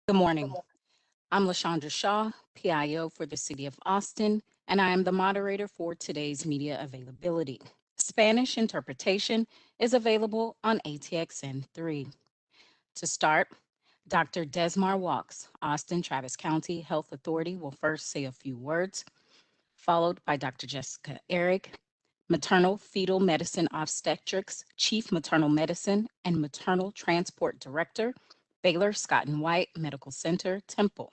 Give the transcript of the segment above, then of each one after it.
Good morning. I'm LaShondra Shaw, PIO for the City of Austin, and I am the moderator for today's media availability. Spanish interpretation is available on ATXN 3. To start, Dr. Desmar Walks, Austin Travis County Health Authority, will first say a few words, followed by Dr. Jessica Eric, Maternal Fetal Medicine Obstetrics, Chief Maternal Medicine and Maternal Transport Director, Baylor Scott and White Medical Center, Temple.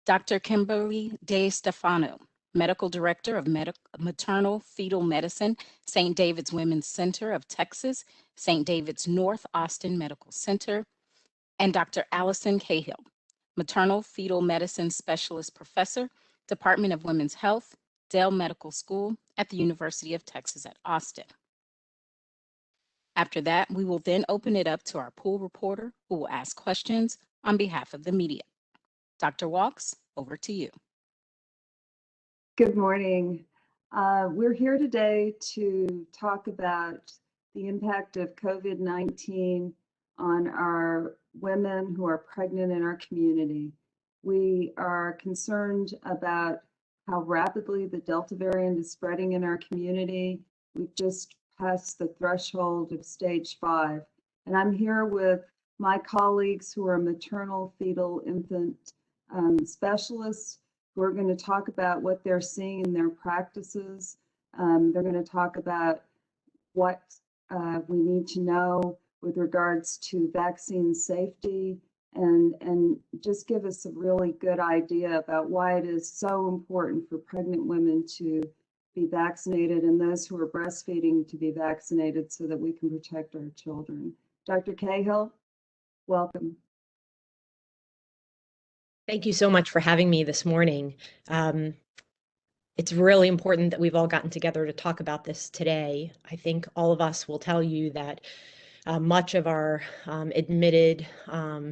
Dr. Kimberly De Stefano, Medical Director of Maternal Fetal Medicine, St. David's Women's Center of Texas, St. David's North Austin Medical Center, and Dr. Allison Cahill, Maternal Fetal Medicine Specialist Professor, Department of Women's Health, Dell Medical School at the University of Texas at Austin. After that, we will then open it up to our pool reporter who will ask questions on behalf of the media. Dr. Walks, over to you. Good morning. We're here today to talk about the impact of COVID-19 on our women who are pregnant in our community. We are concerned about how rapidly the Delta variant is spreading in our community. We've just passed the threshold of stage 5. And I'm here with my colleagues who are maternal fetal infant specialists who are going to talk about what they're seeing in their practices. They're going to talk about what we need to know with regards to vaccine safety and just give us a really good idea about why it is so important for pregnant women to be vaccinated and those who are breastfeeding to be vaccinated so that we can protect our children. Dr. Cahill, welcome. Thank you so much for having me this morning. It's really important that we've all gotten together to talk about this today. I think all of us will tell you that much of our admitted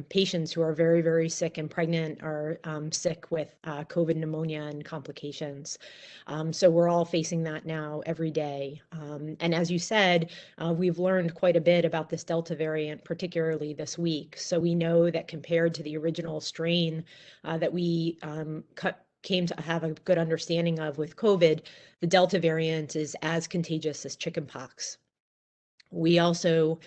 patients who are very, very sick and pregnant are sick with COVID pneumonia and complications. So we're all facing that now every day. And as you said, we've learned quite a bit about this Delta variant, particularly this week. So we know that compared to the original strain that we came to have a good understanding of with COVID, the Delta variant is as contagious as chickenpox. We also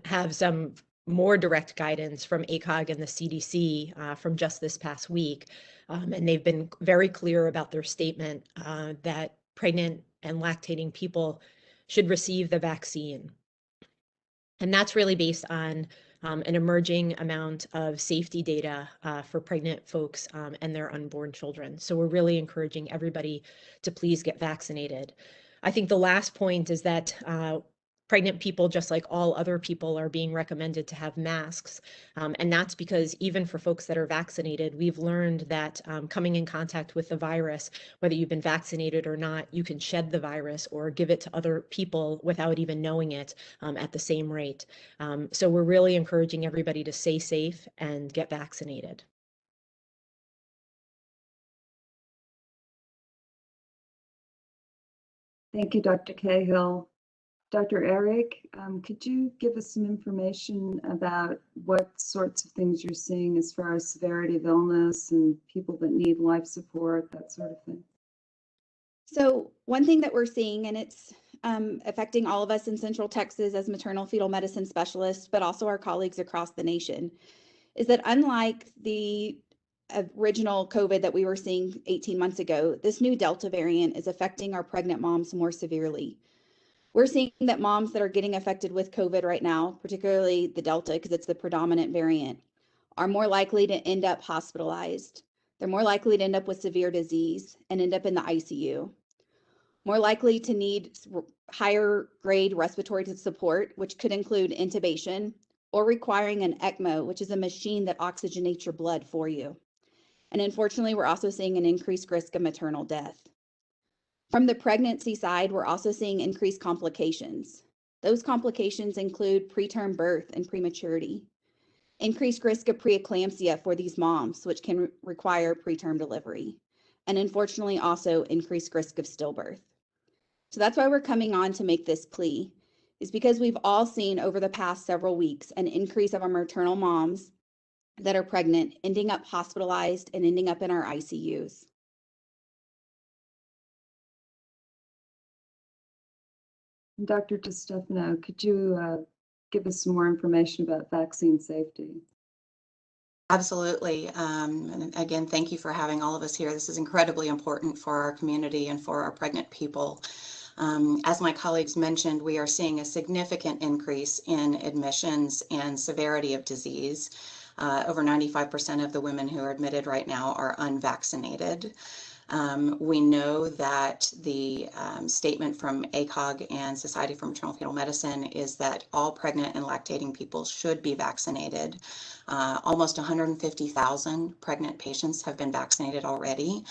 have some more direct guidance from ACOG and the CDC from just this past week. And they've been very clear about their statement that pregnant and lactating people should receive the vaccine. And that's really based on an emerging amount of safety data for pregnant folks and their unborn children. So we're really encouraging everybody to please get vaccinated. I think the last point is that pregnant people, just like all other people, are being recommended to have masks. And that's because even for folks that are vaccinated, we've learned that coming in contact with the virus, whether you've been vaccinated or not, you can shed the virus or give it to other people without even knowing it at the same rate. So we're really encouraging everybody to stay safe and get vaccinated. Thank you, Dr. Cahill. Dr. Eric, could you give us some information about what sorts of things you're seeing as far as severity of illness and people that need life support, that sort of thing? So one thing that we're seeing, and it's affecting all of us in Central Texas as maternal fetal medicine specialists, but also our colleagues across the nation, is that unlike the original COVID that we were seeing 18 months ago, this new Delta variant is affecting our pregnant moms more severely. We're seeing that moms that are getting affected with COVID right now, particularly the Delta, because it's the predominant variant, are more likely to end up hospitalized. They're more likely to end up with severe disease and end up in the ICU. More likely to need higher grade respiratory support, which could include intubation, or requiring an ECMO, which is a machine that oxygenates your blood for you. And unfortunately, we're also seeing an increased risk of maternal death. From the pregnancy side, we're also seeing increased complications. Those complications include preterm birth and prematurity, increased risk of preeclampsia for these moms, which can require preterm delivery, and unfortunately also increased risk of stillbirth. So that's why we're coming on to make this plea, is because we've all seen over the past several weeks an increase of our maternal moms that are pregnant ending up hospitalized and ending up in our ICUs. Dr. DeStefano, could you give us some more information about vaccine safety? Absolutely. And again, thank you for having all of us here. This is incredibly important for our community and for our pregnant people. As my colleagues mentioned, we are seeing a significant increase in admissions and severity of disease. Over 95% of the women who are admitted right now are unvaccinated. We know that the statement from ACOG and Society for Maternal Fetal Medicine is that all pregnant and lactating people should be vaccinated. Almost 150,000 pregnant patients have been vaccinated already,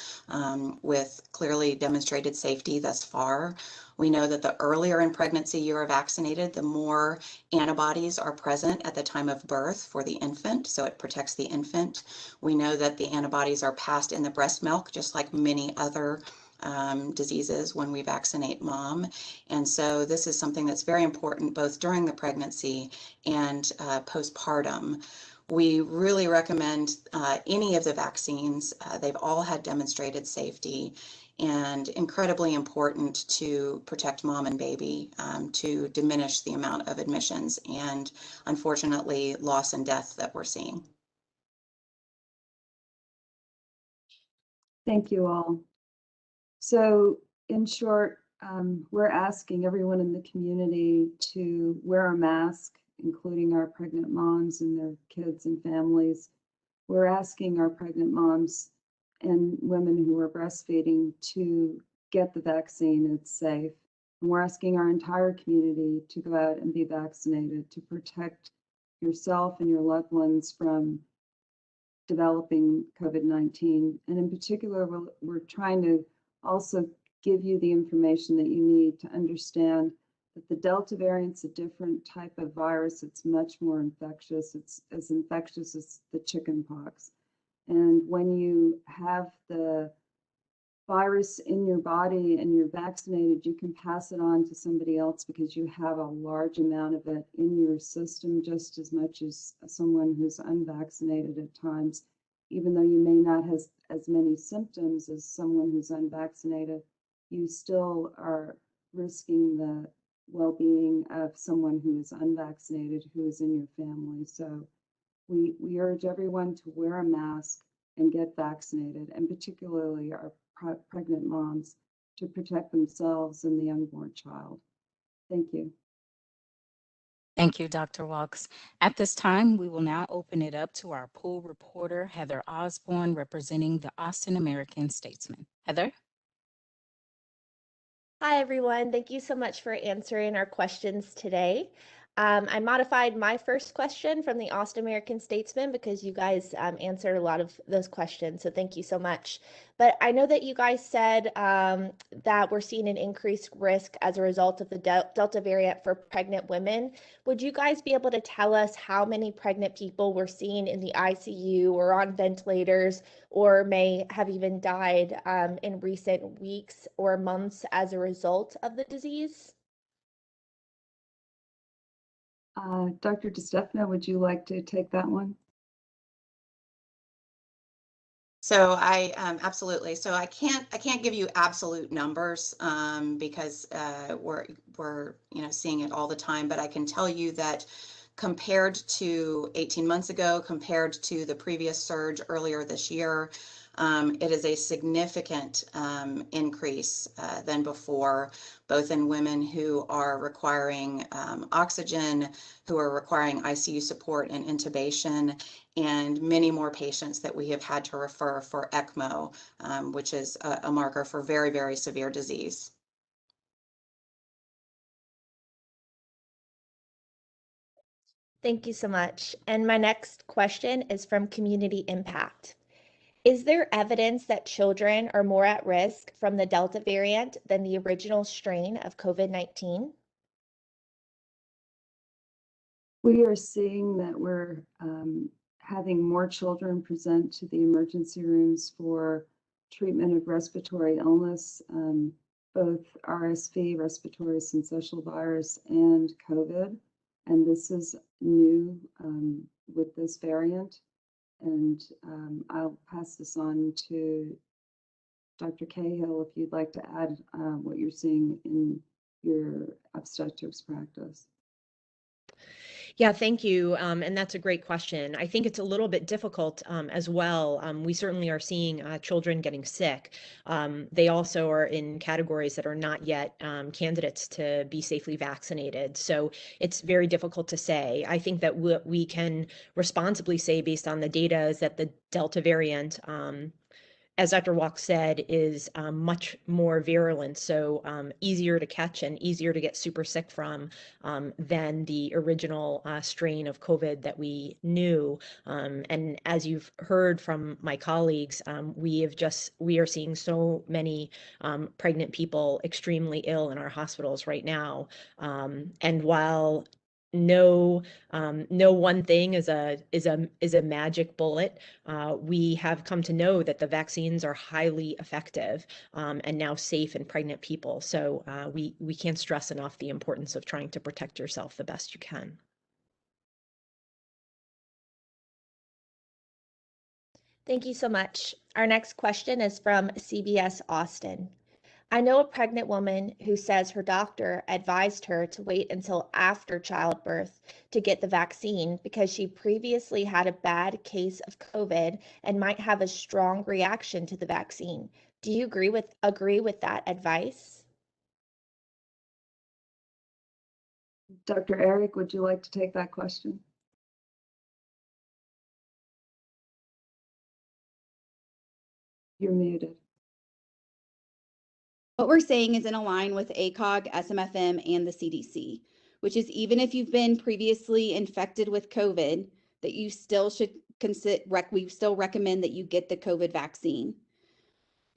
with clearly demonstrated safety thus far. We know that the earlier in pregnancy you are vaccinated, the more antibodies are present at the time of birth for the infant, so it protects the infant. We know that the antibodies are passed in the breast milk, just like many other diseases when we vaccinate mom. And so this is something that's very important both during the pregnancy and postpartum. We really recommend any of the vaccines. They've all had demonstrated safety and incredibly important to protect mom and baby, to diminish the amount of admissions and unfortunately loss and death that we're seeing. Thank you all. So in short, we're asking everyone in the community to wear a mask, including our pregnant moms and their kids and families. We're asking our pregnant moms and women who are breastfeeding to get the vaccine. It's safe. And we're asking our entire community to go out and be vaccinated to protect yourself and your loved ones from developing COVID-19. And in particular, we're trying to also give you the information that you need to understand that the Delta variant's a different type of virus. It's much more infectious. It's as infectious as the chicken pox. And when you have the virus in your body and you're vaccinated, you can pass it on to somebody else because you have a large amount of it in your system, just as much as someone who's unvaccinated at times. Even though you may not have as many symptoms as someone who's unvaccinated, you still are risking the well-being of someone who is unvaccinated, who is in your family. So we urge everyone to wear a mask and get vaccinated, and particularly our pregnant moms, to protect themselves and the unborn child. Thank you. Thank you, Dr. Walks. At this time, we will now open it up to our pool reporter, Heather Osborne, representing the Austin American-Statesman. Heather? Hi, everyone. Thank you so much for answering our questions today. I modified my first question from the Austin American-Statesman because you guys answered a lot of those questions, so thank you so much. But I know that you guys said that we're seeing an increased risk as a result of the Delta variant for pregnant women. Would you guys be able to tell us how many pregnant people we're seeing in the ICU or on ventilators or may have even died in recent weeks or months as a result of the disease? Dr. DeStefano, would you like to take that one? So I absolutely. So I can't give you absolute numbers because we're seeing it all the time. But I can tell you that compared to 18 months ago, compared to the previous surge earlier this year, it is a significant increase than before, both in women who are requiring oxygen, who are requiring ICU support and intubation, and many more patients that we have had to refer for ECMO, which is a marker for very, very severe disease. Thank you so much. And my next question is from Community Impact. Is there evidence that children are more at risk from the Delta variant than the original strain of COVID-19? We are seeing that we're having more children present to the emergency rooms for treatment of respiratory illness, both RSV, respiratory syncytial virus, and COVID. And this is new with this variant. And I'll pass this on to Dr. Cahill if you'd like to add what you're seeing in your obstetrics practice. Yeah, thank you. And that's a great question. I think it's a little bit difficult as well. We certainly are seeing children getting sick. They also are in categories that are not yet candidates to be safely vaccinated. So it's very difficult to say. I think that what we can responsibly say based on the data is that the Delta variant, as Dr. Walk said, is much more virulent, so easier to catch and easier to get super sick from than the original strain of COVID that we knew. And as you've heard from my colleagues, we are seeing so many pregnant people extremely ill in our hospitals right now. And while no one thing is a magic bullet. We have come to know that the vaccines are highly effective and now safe in pregnant people. So we can't stress enough the importance of trying to protect yourself the best you can. Thank you so much. Our next question is from CBS Austin. I know a pregnant woman who says her doctor advised her to wait until after childbirth to get the vaccine because she previously had a bad case of COVID and might have a strong reaction to the vaccine. Do you agree with that advice? Dr. Eric, would you like to take that question? You're muted. What we're saying is in line with ACOG, SMFM, and the CDC, which is even if you've been previously infected with COVID, that you still should we still recommend that you get the COVID vaccine.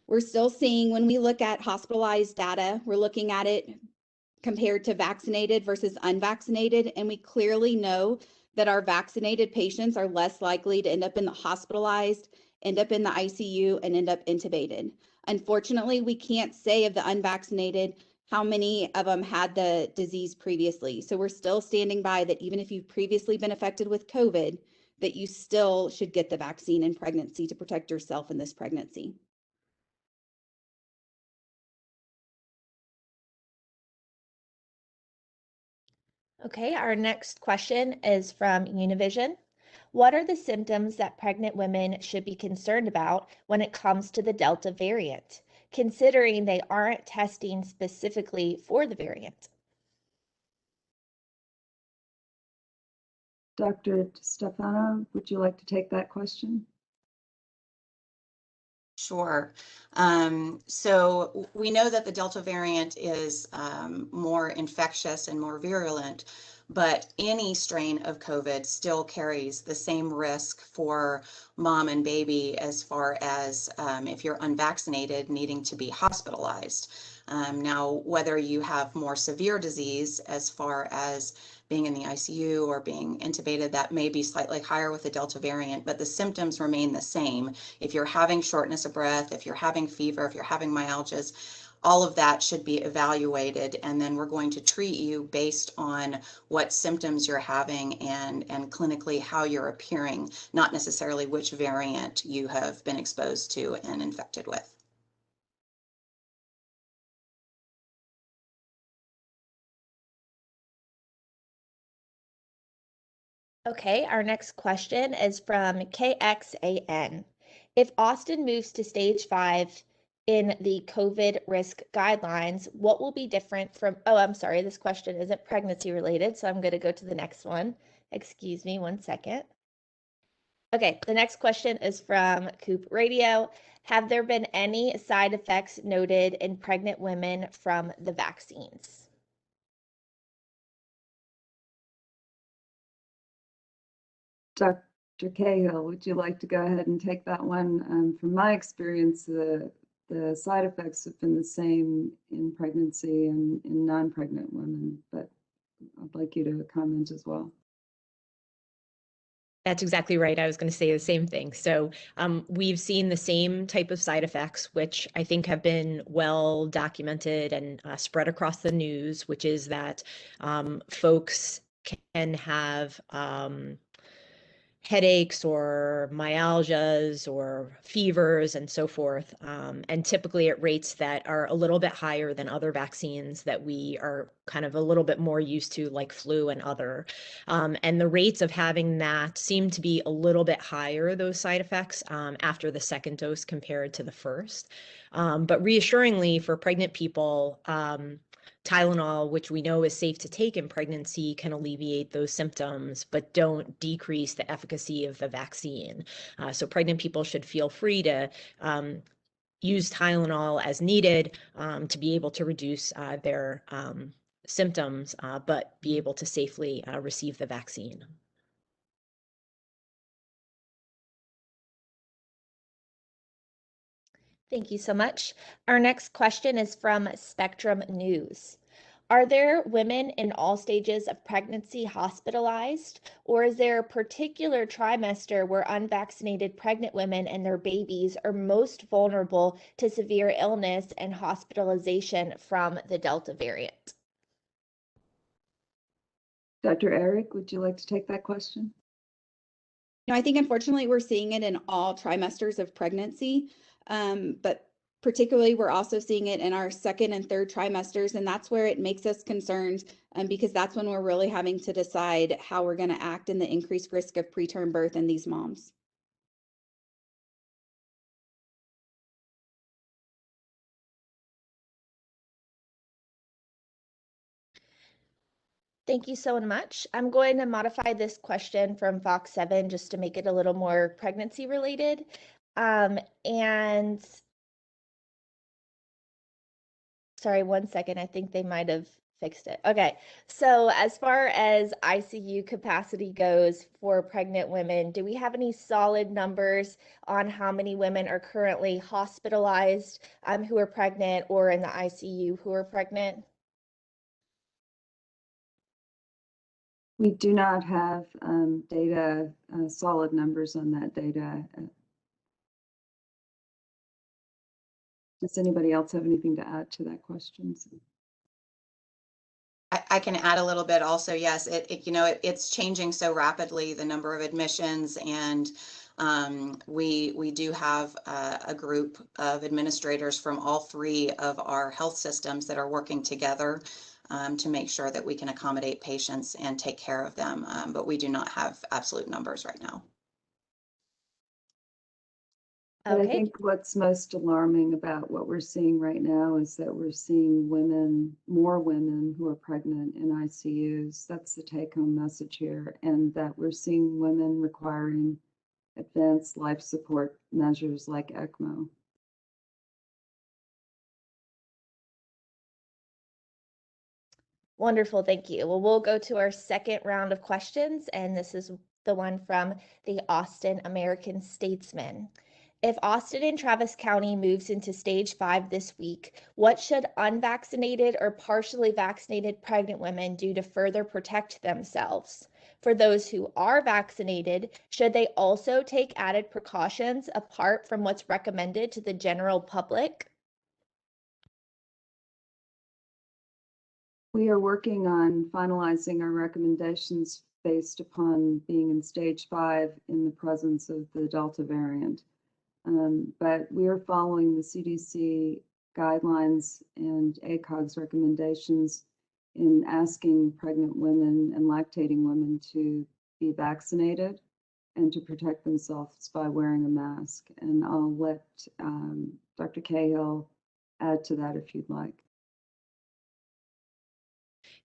We're still seeing, when we look at hospitalized data, we're looking at it compared to vaccinated versus unvaccinated, and we clearly know that our vaccinated patients are less likely to end up in the hospitalized, end up in the ICU, and end up intubated. Unfortunately, we can't say of the unvaccinated how many of them had the disease previously. So we're still standing by that even if you've previously been affected with COVID, that you still should get the vaccine in pregnancy to protect yourself in this pregnancy. Okay, our next question is from Univision. What are the symptoms that pregnant women should be concerned about when it comes to the Delta variant, considering they aren't testing specifically for the variant? Dr. Stefano, would you like to take that question? Sure. So we know that the Delta variant is more infectious and more virulent, but any strain of COVID still carries the same risk for mom and baby as far as if you're unvaccinated needing to be hospitalized. Now, whether you have more severe disease as far as being in the ICU or being intubated, that may be slightly higher with the Delta variant, but the symptoms remain the same. If you're having shortness of breath, if you're having fever, if you're having myalgias, all of that should be evaluated, and then we're going to treat you based on what symptoms you're having and clinically how you're appearing, not necessarily which variant you have been exposed to and infected with. Okay, our next question is from KXAN. If Austin moves to stage 5 in the COVID risk guidelines, what will be different from, oh, I'm sorry, this question isn't pregnancy related, so I'm going to go to the next one. Excuse me 1 second. Okay, the next question is from Coop Radio. Have there been any side effects noted in pregnant women from the vaccines? Dr. Cahill, would you like to go ahead and take that one? From my experience, the side effects have been the same in pregnancy and in non-pregnant women, but I'd like you to comment as well. That's exactly right. I was going to say the same thing. So we've seen the same type of side effects, which I think have been well documented and spread across the news, which is that folks can have headaches or myalgias or fevers and so forth, and typically at rates that are a little bit higher than other vaccines that we are kind of a little bit more used to, like flu and other. And the rates of having that seem to be a little bit higher, those side effects, after the second dose compared to the first. But reassuringly for pregnant people, Tylenol, which we know is safe to take in pregnancy, can alleviate those symptoms, but don't decrease the efficacy of the vaccine. So pregnant people should feel free to use Tylenol as needed to be able to reduce their symptoms, but be able to safely receive the vaccine. Thank you so much. Our next question is from Spectrum News. Are there women in all stages of pregnancy hospitalized, or is there a particular trimester where unvaccinated pregnant women and their babies are most vulnerable to severe illness and hospitalization from the Delta variant? Dr. Eric, would you like to take that question? I think unfortunately we're seeing it in all trimesters of pregnancy, but particularly we're also seeing it in our second and third trimesters, and that's where it makes us concerned, because that's when we're really having to decide how we're going to act in the increased risk of preterm birth in these moms. Thank you so much. I'm going to modify this question from Fox 7 just to make it a little more pregnancy related. And sorry, 1 second. I think they might have fixed it. Okay. So as far as ICU capacity goes for pregnant women, do we have any solid numbers on how many women are currently hospitalized who are pregnant or in the ICU who are pregnant? We do not have data, solid numbers on that data. Does anybody else have anything to add to that question? I can add a little bit also. Yes, it's changing so rapidly, the number of admissions, and we do have a group of administrators from all three of our health systems that are working together to make sure that we can accommodate patients and take care of them. But we do not have absolute numbers right now. But I Okay. think what's most alarming about what we're seeing right now is that we're seeing more women who are pregnant in ICUs. That's the take-home message here, and that we're seeing women requiring advanced life support measures like ECMO. Wonderful, thank you. Well, we'll go to our second round of questions, and this is the one from the Austin American-Statesman. If Austin and Travis County moves into stage 5 this week, what should unvaccinated or partially vaccinated pregnant women do to further protect themselves? For those who are vaccinated, should they also take added precautions apart from what's recommended to the general public? We are working on finalizing our recommendations based upon being in stage 5 in the presence of the Delta variant. But we are following the CDC guidelines and ACOG's recommendations in asking pregnant women and lactating women to be vaccinated and to protect themselves by wearing a mask. And I'll let Dr. Cahill add to that if you'd like.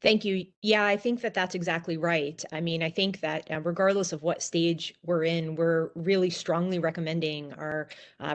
Thank you. Yeah, I think that that's exactly right. I mean, I think that regardless of what stage we're in, we're really strongly recommending our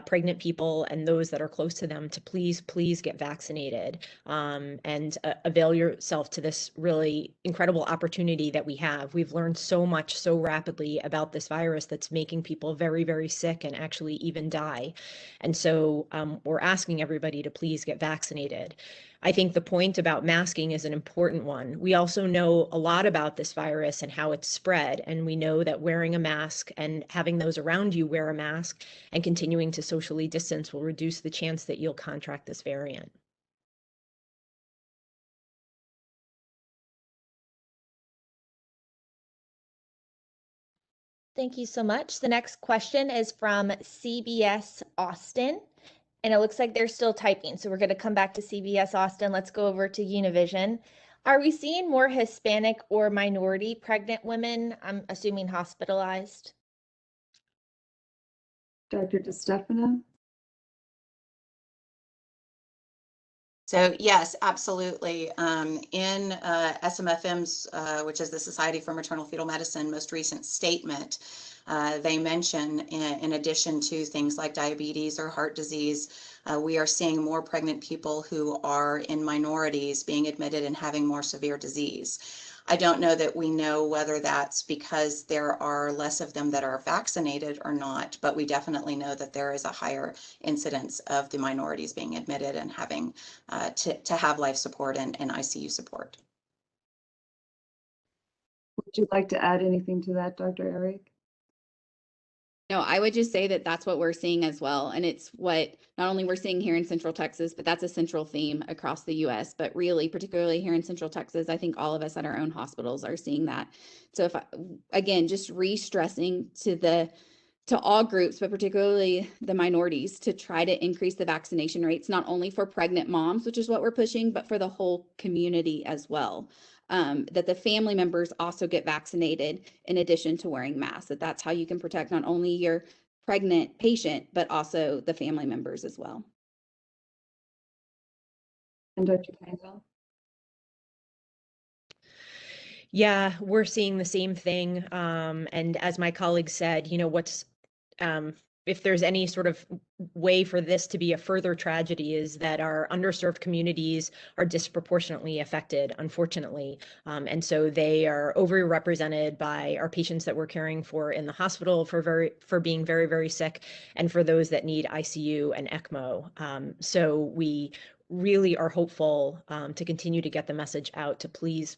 pregnant people and those that are close to them to please get vaccinated and avail yourself to this really incredible opportunity that we have. We've learned so much so rapidly about this virus that's making people very, very sick and actually even die. And so we're asking everybody to please get vaccinated. I think the point about masking is an important one. We also know a lot about this virus and how it's spread, and we know that wearing a mask and having those around you wear a mask and continuing to socially distance will reduce the chance that you'll contract this variant. Thank you so much. The next question is from CBS Austin, and it looks like they're still typing. So we're going to come back to CBS Austin. Let's go over to Univision. Are we seeing more Hispanic or minority pregnant women? I'm assuming hospitalized. Dr. DeStefano? So yes, absolutely. In SMFM's, which is the Society for Maternal Fetal Medicine, most recent statement, they mention in addition to things like diabetes or heart disease, we are seeing more pregnant people who are in minorities being admitted and having more severe disease. I don't know that we know whether that's because there are less of them that are vaccinated or not, but we definitely know that there is a higher incidence of the minorities being admitted and having to have life support and ICU support. Would you like to add anything to that, Dr. Eric? No, I would just say that that's what we're seeing as well. And it's what not only we're seeing here in Central Texas, but that's a central theme across the US. But really, particularly here in Central Texas, I think all of us at our own hospitals are seeing that. So if again, just re-stressing to all groups, but particularly the minorities, to try to increase the vaccination rates, not only for pregnant moms, which is what we're pushing, but for the whole community as well. That the family members also get vaccinated in addition to wearing masks. That's how you can protect not only your pregnant patient, but also the family members as well. And Dr. Cahill? Yeah, we're seeing the same thing. And as my colleague said, you know, if there's any sort of way for this to be a further tragedy is that our underserved communities are disproportionately affected, unfortunately. And so they are overrepresented by our patients that we're caring for in the hospital for being very, very sick, and for those that need ICU and ECMO. So we really are hopeful to continue to get the message out to please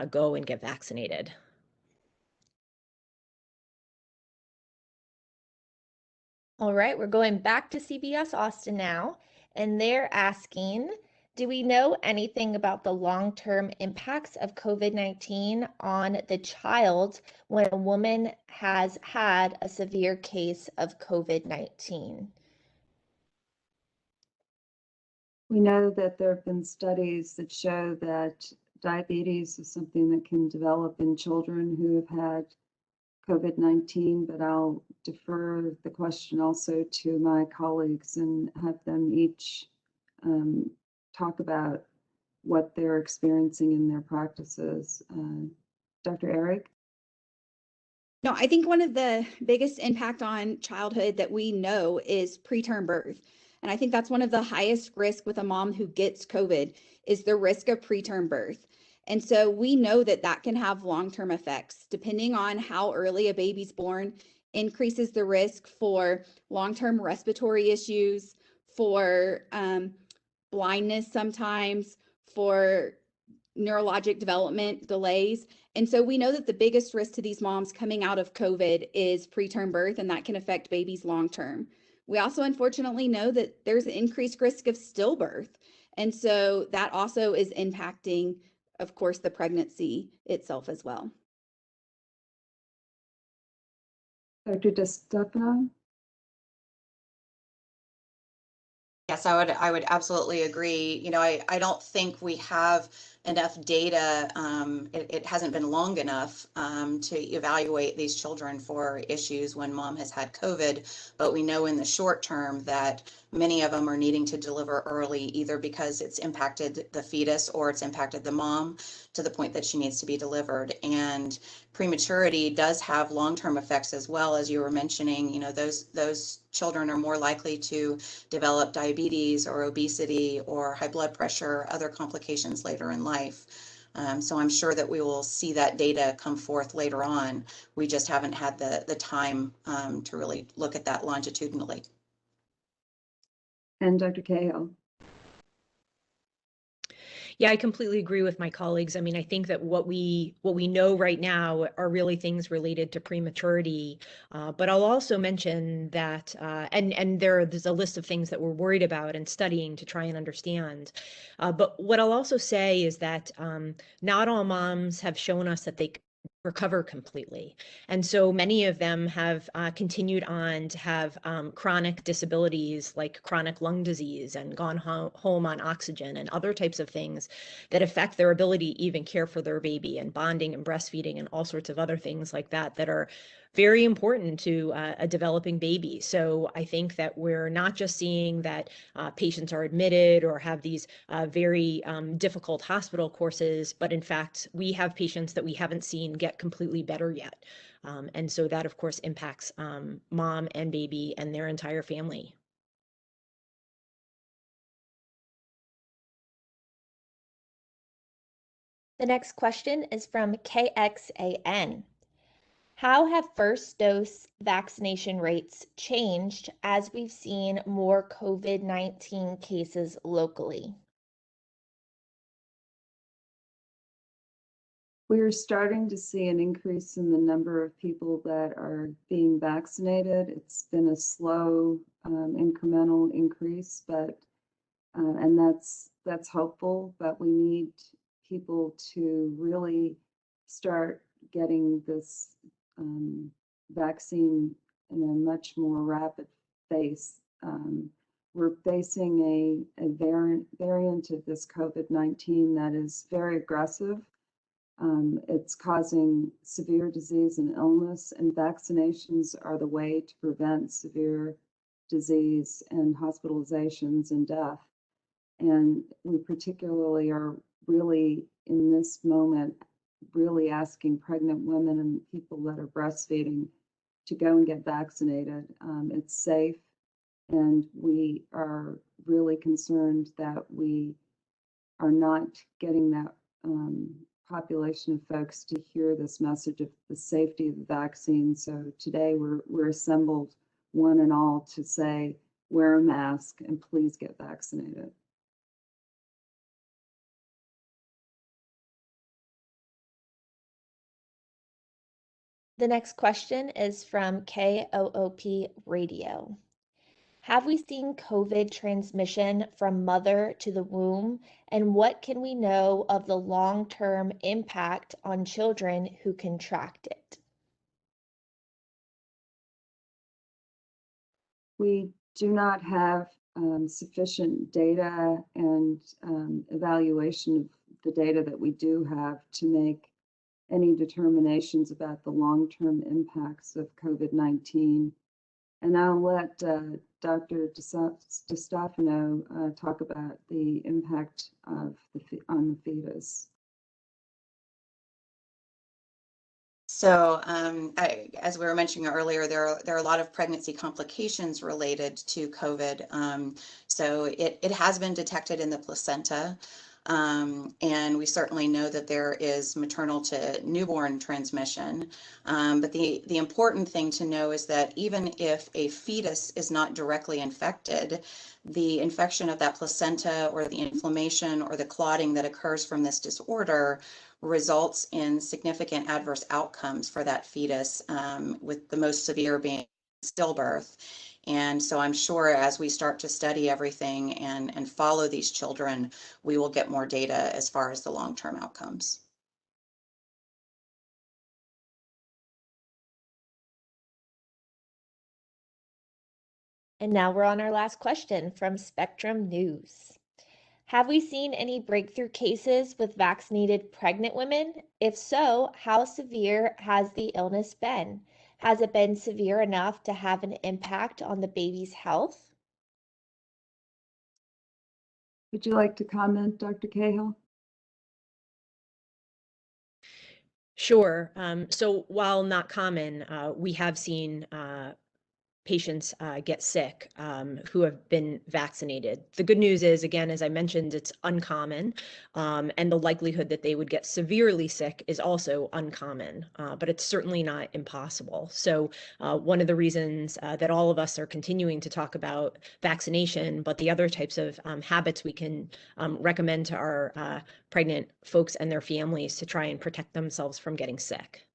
go and get vaccinated. All right, we're going back to CBS Austin now, and they're asking, do we know anything about the long-term impacts of COVID-19 on the child when a woman has had a severe case of COVID-19? We know that there have been studies that show that diabetes is something that can develop in children who have had COVID-19, but I'll defer the question also to my colleagues and have them each talk about what they're experiencing in their practices. Dr. Eric? No, I think one of the biggest impact on childhood that we know is preterm birth. And I think that's one of the highest risk with a mom who gets COVID is the risk of preterm birth. And so we know that that can have long-term effects depending on how early a baby's born, increases the risk for long-term respiratory issues, for blindness sometimes, for neurologic development delays. And so we know that the biggest risk to these moms coming out of COVID is preterm birth, and that can affect babies long term. We also unfortunately know that there's an increased risk of stillbirth. And so that also is impacting, of course, the pregnancy itself as well. Dr. DeStefano? Yes, I would absolutely agree. You know, I don't think we have enough data. It hasn't been long enough to evaluate these children for issues when mom has had COVID, but we know in the short term that many of them are needing to deliver early, either because it's impacted the fetus or it's impacted the mom to the point that she needs to be delivered. And prematurity does have long-term effects as well. As you were mentioning, you know, those children are more likely to develop diabetes or obesity or high blood pressure, other complications later in life. So I'm sure that we will see that data come forth later on. We just haven't had the time to really look at that longitudinally. And Dr. Cahill? Yeah, I completely agree with my colleagues. I mean, I think that what we know right now are really things related to prematurity. But I'll also mention that, and there's a list of things that we're worried about and studying to try and understand. But what I'll also say is that not all moms have shown us that they recover completely. And so many of them have continued on to have chronic disabilities like chronic lung disease and gone home on oxygen and other types of things that affect their ability to even care for their baby, and bonding and breastfeeding and all sorts of other things like that that are very important to a developing baby. So I think that we're not just seeing that patients are admitted or have these very difficult hospital courses, but in fact, we have patients that we haven't seen get completely better yet. And so that, of course, impacts mom and baby and their entire family. The next question is from KXAN. How have first dose vaccination rates changed as we've seen more COVID-19 cases locally? We're starting to see an increase in the number of people that are being vaccinated. It's been a slow, incremental increase, but and that's hopeful. But we need people to really start getting this vaccine in a much more rapid pace. We're facing a variant of this COVID-19 that is very aggressive. It's causing severe disease and illness, and vaccinations are the way to prevent severe disease and hospitalizations and death. And we particularly are really in this moment really asking pregnant women and people that are breastfeeding to go and get vaccinated. It's safe, and we are really concerned that we are not getting that population of folks to hear this message of the safety of the vaccine. So today we're assembled one and all to say, wear a mask and please get vaccinated. The next question is from KOOP Radio. Have we seen COVID transmission from mother to the womb, and what can we know of the long-term impact on children who contract it? We do not have sufficient data and evaluation of the data that we do have to make any determinations about the long-term impacts of COVID-19. And I'll let Dr. DeStefano talk about the impact of on the fetus. So as we were mentioning earlier, there are a lot of pregnancy complications related to COVID. So it has been detected in the placenta. And we certainly know that there is maternal to newborn transmission. But the important thing to know is that even if a fetus is not directly infected, the infection of that placenta or the inflammation or the clotting that occurs from this disorder results in significant adverse outcomes for that fetus, with the most severe being stillbirth. And so I'm sure as we start to study everything and follow these children, we will get more data as far as the long-term outcomes. And now we're on our last question from Spectrum News. Have we seen any breakthrough cases with vaccinated pregnant women? If so, how severe has the illness been? Has it been severe enough to have an impact on the baby's health? Would you like to comment, Dr. Cahill? Sure. So while not common, we have seen patients get sick who have been vaccinated. The good news is, again, as I mentioned, it's uncommon, and the likelihood that they would get severely sick is also uncommon, but it's certainly not impossible. So one of the reasons that all of us are continuing to talk about vaccination, but the other types of habits we can recommend to our pregnant folks and their families to try and protect themselves from getting sick.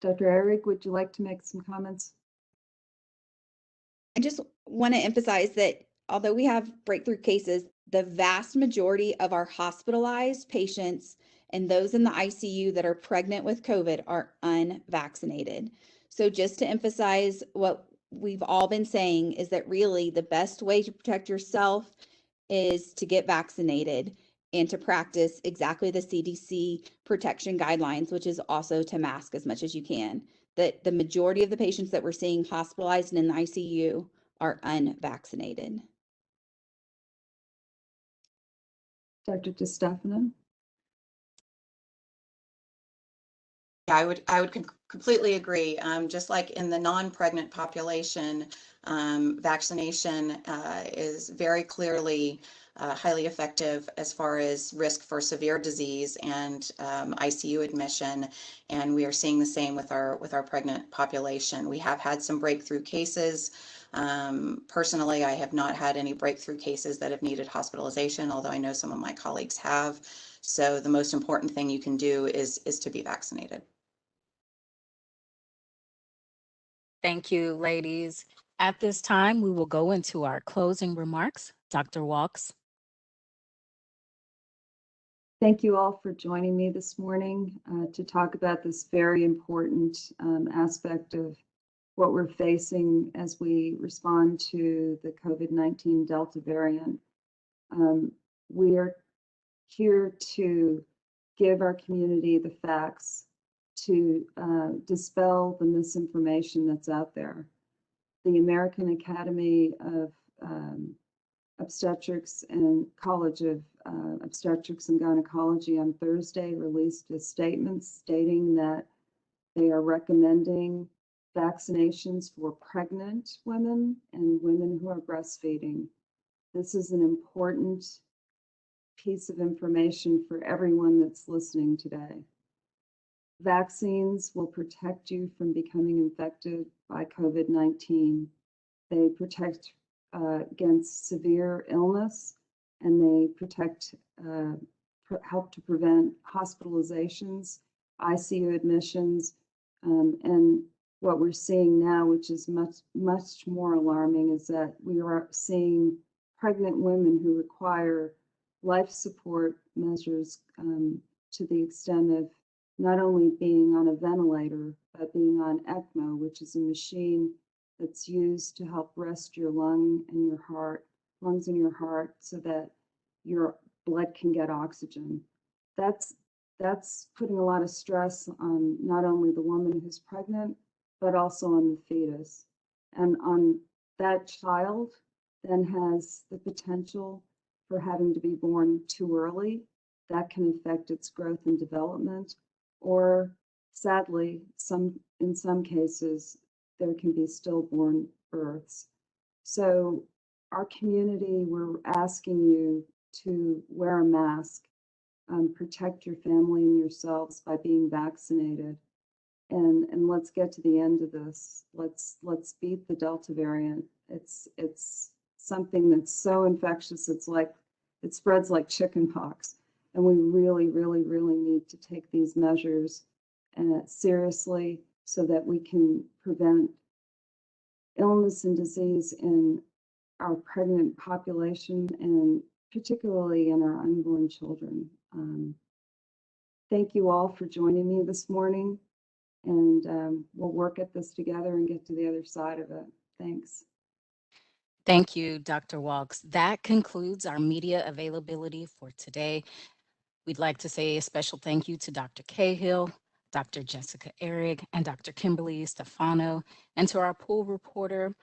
Dr. Eric, would you like to make some comments? I just want to emphasize that although we have breakthrough cases, the vast majority of our hospitalized patients and those in the ICU that are pregnant with COVID are unvaccinated. So just to emphasize what we've all been saying is that really the best way to protect yourself is to get vaccinated and to practice exactly the CDC protection guidelines, which is also to mask as much as you can. That the majority of the patients that we're seeing hospitalized and in the ICU are unvaccinated. Dr. DeStefano? Yeah, I would completely agree. Just like in the non-pregnant population, vaccination is very clearly highly effective as far as risk for severe disease and ICU admission, and we are seeing the same with our pregnant population. We have had some breakthrough cases. Personally, I have not had any breakthrough cases that have needed hospitalization, although I know some of my colleagues have. So the most important thing you can do is to be vaccinated. Thank you, ladies. At this time, we will go into our closing remarks. Dr. Walks. Thank you all for joining me this morning to talk about this very important aspect of what we're facing as we respond to the COVID-19 Delta variant. We are here to give our community the facts, to dispel the misinformation that's out there. The American Academy of Obstetrics and College of Obstetrics and Gynecology on Thursday released a statement stating that they are recommending vaccinations for pregnant women and women who are breastfeeding. This is an important piece of information for everyone that's listening today. Vaccines will protect you from becoming infected by COVID-19. They protect against severe illness, and they protect, help to prevent hospitalizations, ICU admissions, and what we're seeing now, which is much more alarming, is that we are seeing pregnant women who require life support measures to the extent of not only being on a ventilator, but being on ECMO, which is a machine that's used to help rest your lungs and your heart so that your blood can get oxygen. That's putting a lot of stress on not only the woman who's pregnant, but also on the fetus. And on that child then has the potential for having to be born too early. That can affect its growth and development, or sadly, in some cases, there can be stillborn births. So our community, we're asking you to wear a mask, protect your family and yourselves by being vaccinated. And let's get to the end of this. Let's beat the Delta variant. It's something that's so infectious. It spreads like chickenpox, and we really, really, really need to take these measures seriously so that we can prevent illness and disease in our pregnant population and particularly in our unborn children. Thank you all for joining me this morning, and we'll work at this together and get to the other side of it. Thanks. Thank you, Dr. Walks. That concludes our media availability for today. We'd like to say a special thank you to Dr. Cahill, Dr. Jessica Eric, and Dr. Kimberly Stefano, and to our pool reporter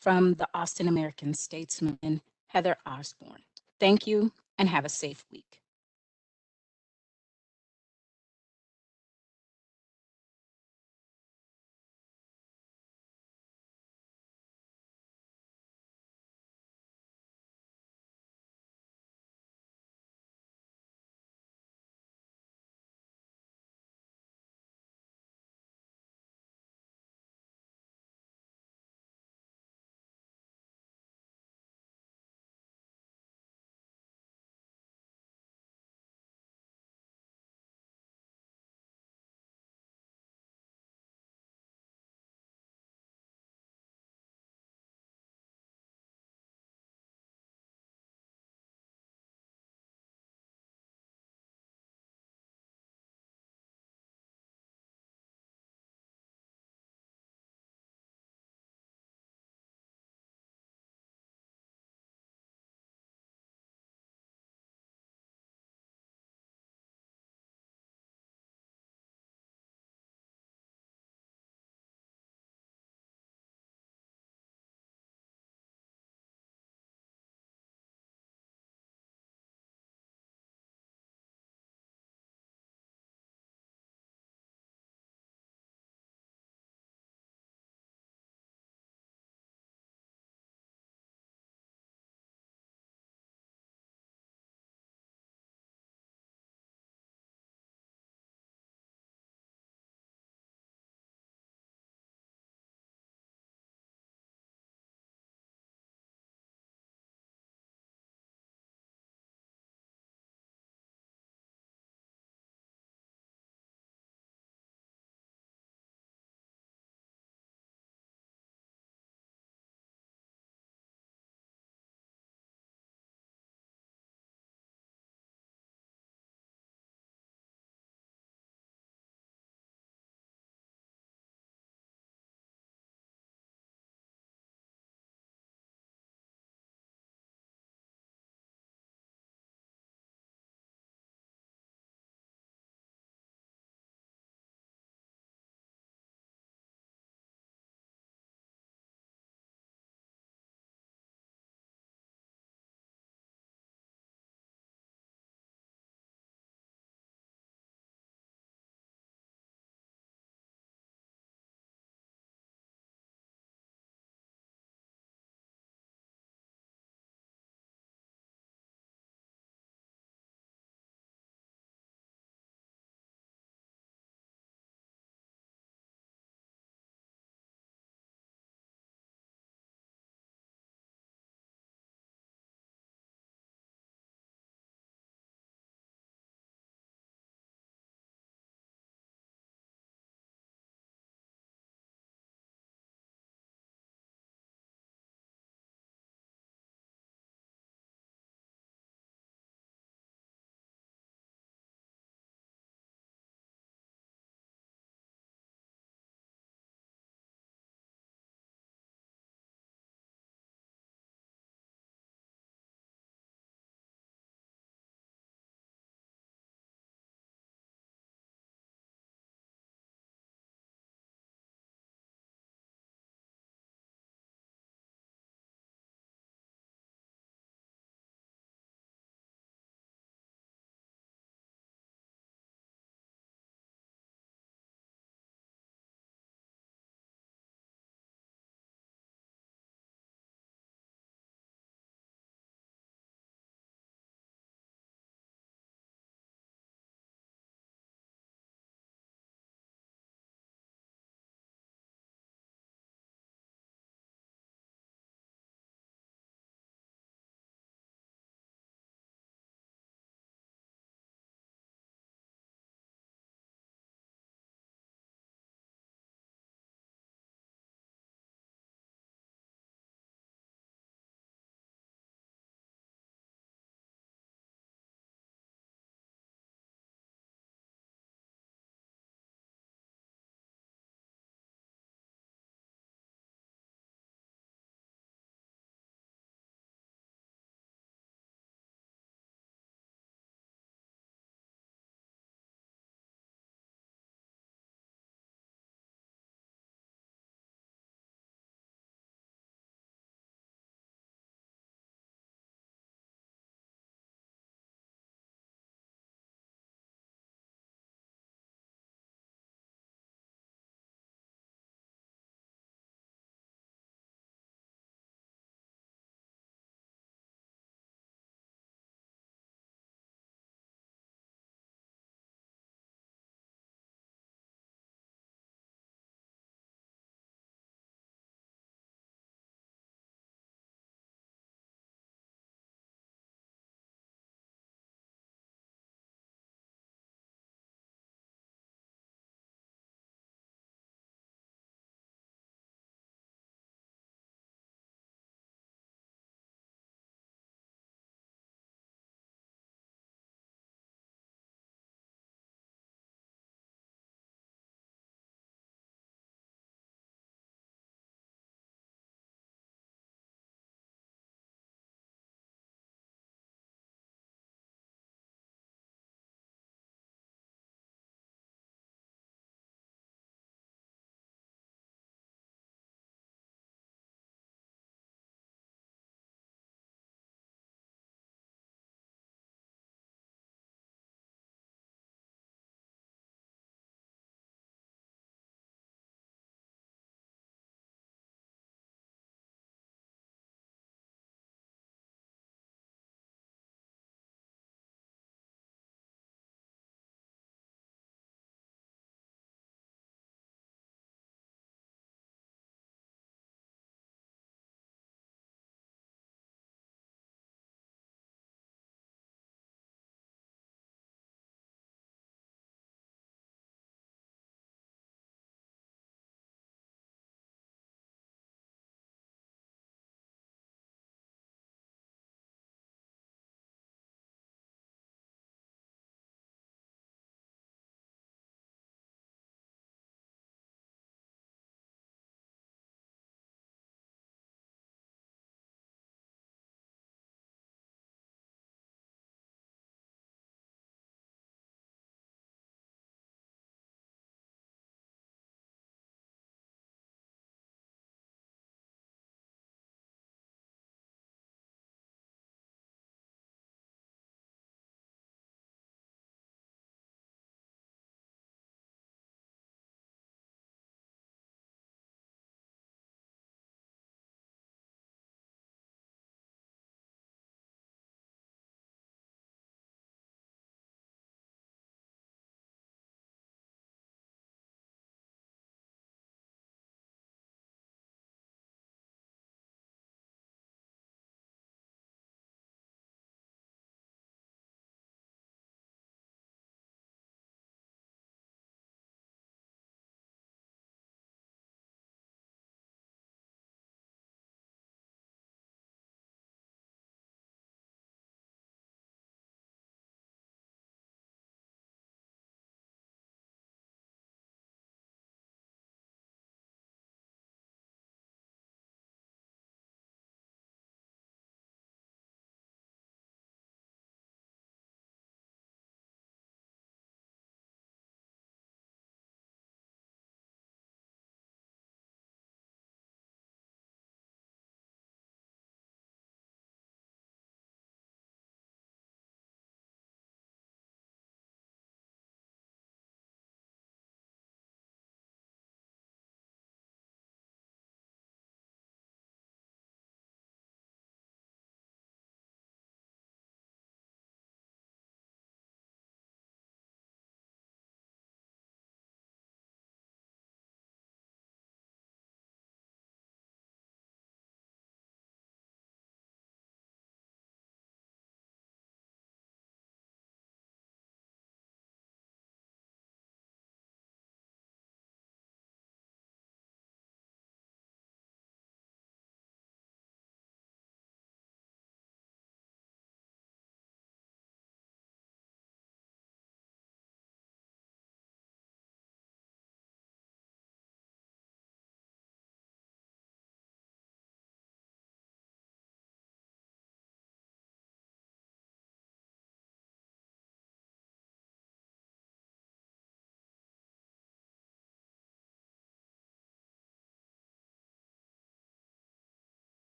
from the Austin American Statesman, Heather Osborne. Thank you and have a safe week.